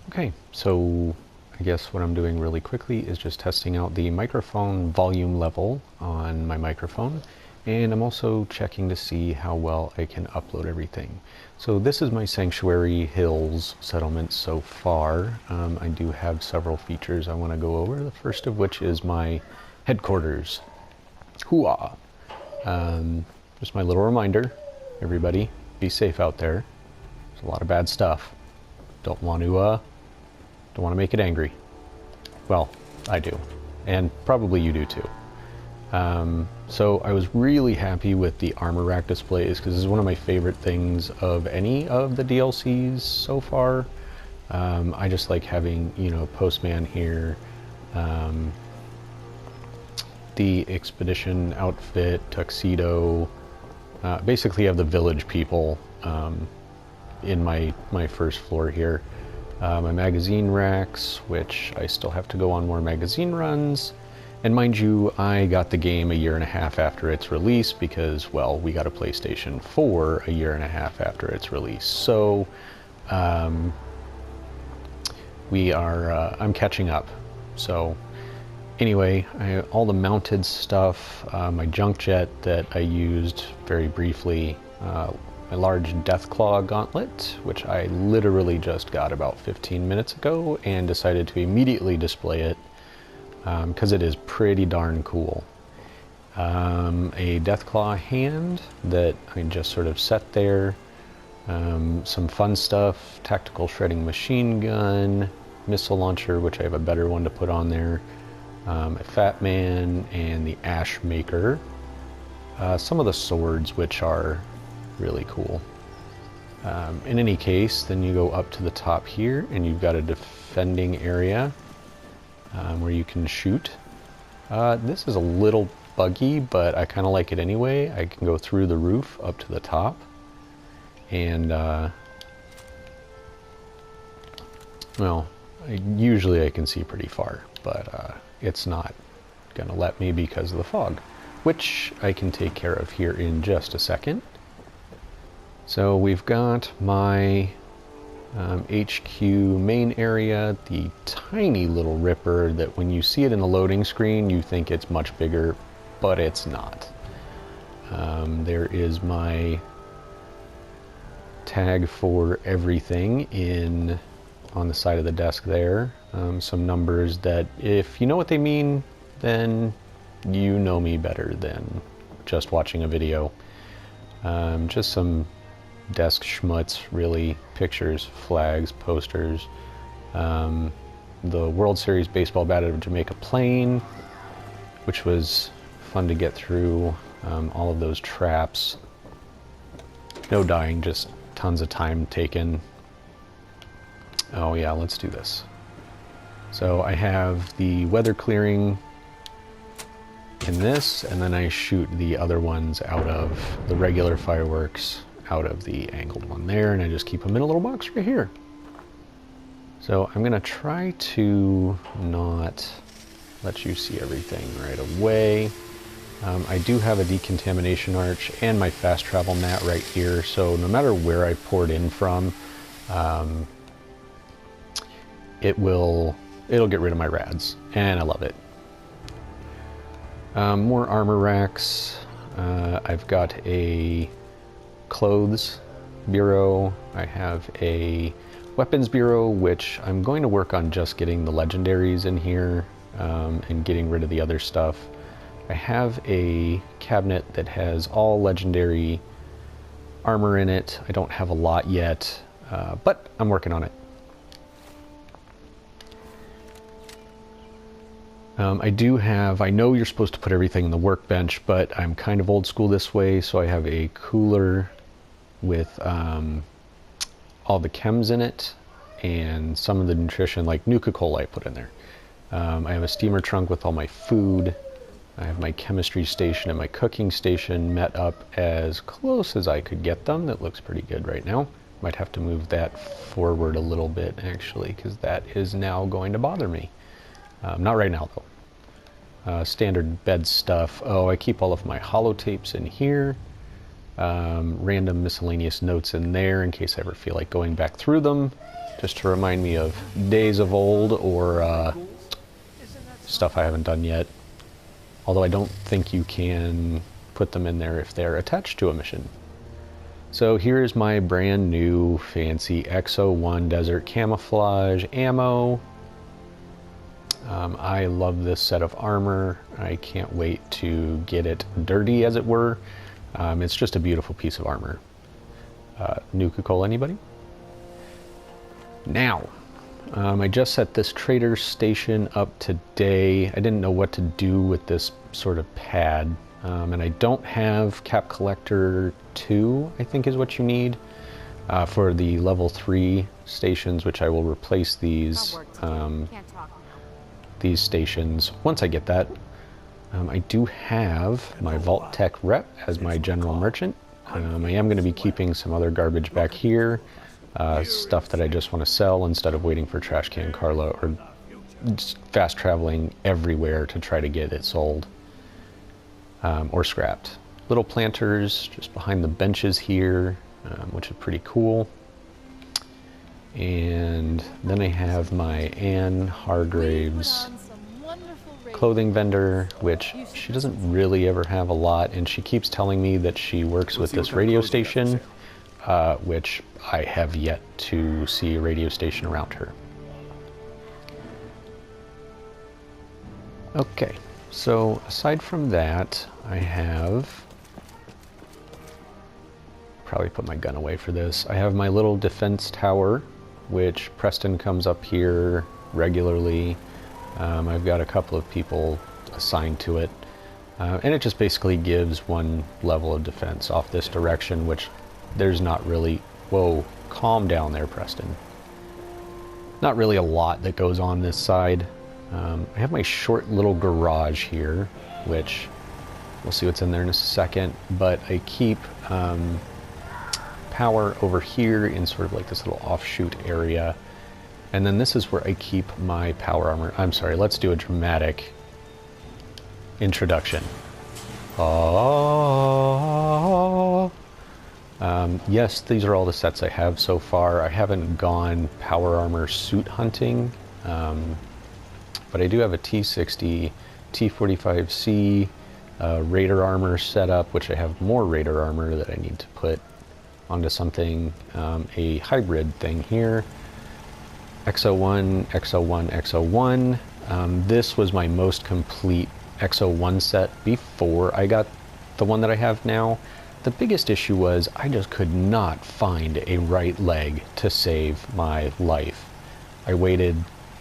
Okay, so I guess what I'm doing really quickly is just testing out the microphone volume level on my microphone, and I'm also checking to see how well I can upload everything. So this is my Sanctuary Hills settlement so far. I do have several features I want to go over, the first of which is my headquarters. Hooah! Just my little reminder, everybody, be safe out there. There's a lot of bad stuff. Don't want to make it angry. Well, I do, and probably you do too. So I was really happy with the armor rack displays because this is one of my favorite things of any of the DLCs so far. I just like having, Postman here, the expedition outfit, tuxedo. Basically, have the village people in my first floor here. My magazine racks, which I still have to go on more magazine runs. And mind you, I got the game a year and a half after its release because, well, we got a PlayStation 4 a year and a half after its release. So, I'm catching up. So, anyway, all the mounted stuff, my junk jet that I used very briefly, my large Deathclaw gauntlet, which I literally just got about 15 minutes ago and decided to immediately display it because it is pretty darn cool. A Deathclaw hand that I just sort of set there. Some fun stuff, tactical shredding machine gun, missile launcher, which I have a better one to put on there, a Fat Man, and the Ash Maker. Some of the swords, which are really cool. In any case, then you go up to the top here and you've got a defending area where you can shoot. This is a little buggy, but I kind of like it anyway. I can go through the roof up to the top, and well, usually I can see pretty far, but it's not gonna let me because of the fog, which I can take care of here in just a second. So we've got my HQ main area, the tiny little ripper that when you see it in the loading screen you think it's much bigger, but it's not. There is my tag for everything on the side of the desk there. Some numbers that if you know what they mean, then you know me better than just watching a video. Just some desk schmutz, really. Pictures, flags, posters. The World Series baseball bat out of Jamaica plane, which was fun to get through. All of those traps. No dying, just tons of time taken. Oh yeah, let's do this. So I have the weather clearing in this, and then I shoot the other ones out of the regular fireworks out of the angled one there, and I just keep them in a little box right here. So I'm gonna try to not let you see everything right away. I do have a decontamination arch and my fast travel mat right here, so no matter where I poured in from, it'll get rid of my rads, and I love it. More armor racks. I've got a clothes bureau. I have a weapons bureau, which I'm going to work on just getting the legendaries in here and getting rid of the other stuff. I have a cabinet that has all legendary armor in it. I don't have a lot yet, but I'm working on it. I know you're supposed to put everything in the workbench, but I'm kind of old school this way, so I have a cooler with all the chems in it and some of the nutrition, like Nuka-Cola I put in there. I have a steamer trunk with all my food. I have my chemistry station and my cooking station met up as close as I could get them. That looks pretty good right now. Might have to move that forward a little bit, actually, because that is now going to bother me. Not right now, though. Standard bed stuff. Oh, I keep all of my holotapes in here. Random miscellaneous notes in there in case I ever feel like going back through them. just to remind me of days of old or stuff I haven't done yet. Although I don't think you can put them in there if they're attached to a mission. So here's my brand new fancy X01 Desert Camouflage ammo. I love this set of armor. I can't wait to get it dirty, as it were. It's just a beautiful piece of armor. Nuka-Cola, anybody? Now, I just set this trader station up today. I didn't know what to do with this sort of pad. And I don't have Cap Collector 2, I think is what you need, for the level 3 stations, which I will replace these stations once I get that. I do have my Vault Tech rep as my general merchant. I am going to be keeping some other garbage back here, stuff that I just want to sell instead of waiting for Trash Can Carla or just fast traveling everywhere to try to get it sold or scrapped. Little planters just behind the benches here, which is pretty cool. And then I have my Anne Hargraves clothing vendor, which she doesn't really ever have a lot, and she keeps telling me that she works with this radio station, which I have yet to see a radio station around her. Okay, so aside from that, I have, probably put my gun away for this, I have my little defense tower, which Preston comes up here regularly. I've got a couple of people assigned to it, and it just basically gives one level of defense off this direction, which there's not really, whoa, calm down there, Preston. Not really a lot that goes on this side. I have my short little garage here, which we'll see what's in there in a second, but I keep power over here in sort of like this little offshoot area. And then this is where I keep my power armor. I'm sorry, let's do a dramatic introduction. Yes, these are all the sets I have so far. I haven't gone power armor suit hunting, but I do have a T60, T45C Raider armor set up, which I have more Raider armor that I need to put onto something, a hybrid thing here. X01, X01, X01. This was my most complete X01 set before I got the one that I have now. The biggest issue was I just could not find a right leg to save my life. I waited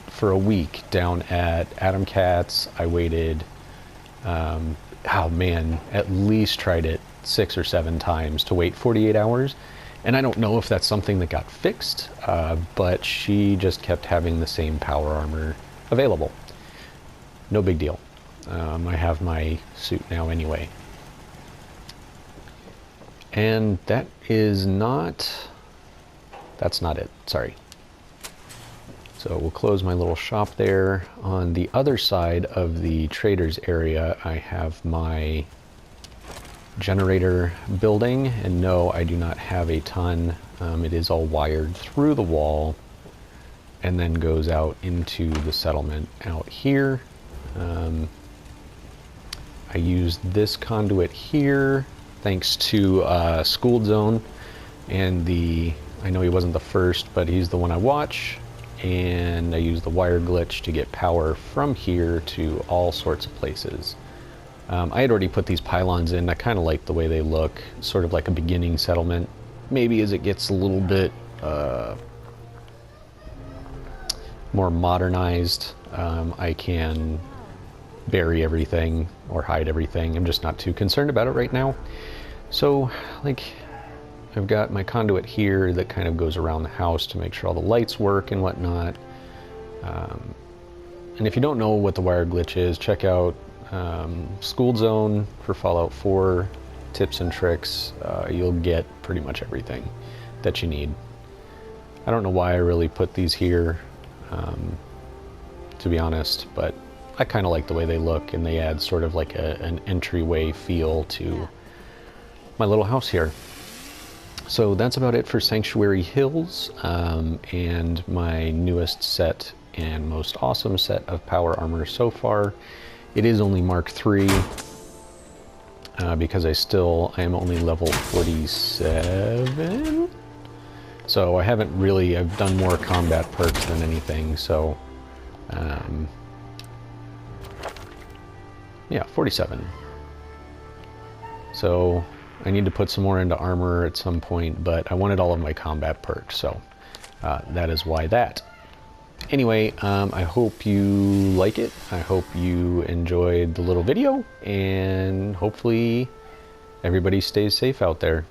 for a week down at Adam Cat's. I waited, oh man, at least tried it 6 or 7 times to wait 48 hours. And I don't know if that's something that got fixed, but she just kept having the same power armor available. No big deal. I have my suit now anyway. And that is not, that's not it, sorry. So we'll close my little shop there. On the other side of the traders area, I have my generator building, and no, I do not have a ton. It is all wired through the wall and then goes out into the settlement out here. I use this conduit here thanks to School Zone and I know he wasn't the first, but he's the one I watch, and I use the wire glitch to get power from here to all sorts of places. I had already put these pylons in. I kind of like the way they look, sort of like a beginning settlement. Maybe as it gets a little bit more modernized, I can bury everything or hide everything. I'm just not too concerned about it right now. So, like, I've got my conduit here that kind of goes around the house to make sure all the lights work and whatnot. And if you don't know what the wire glitch is, check out School Zone for Fallout 4 tips and tricks. You'll get pretty much everything that you need. I don't know why I really put these here, to be honest, but I kind of like the way they look, and they add sort of like an entryway feel to my little house here. So that's about it for Sanctuary Hills, and my newest set and most awesome set of power armor so far. It is only Mark III, because I am only level 47. So I haven't really, I've done more combat perks than anything, so yeah, 47. So I need to put some more into armor at some point, but I wanted all of my combat perks, so that is why that. Anyway, I hope you like it. I hope you enjoyed the little video, and hopefully everybody stays safe out there.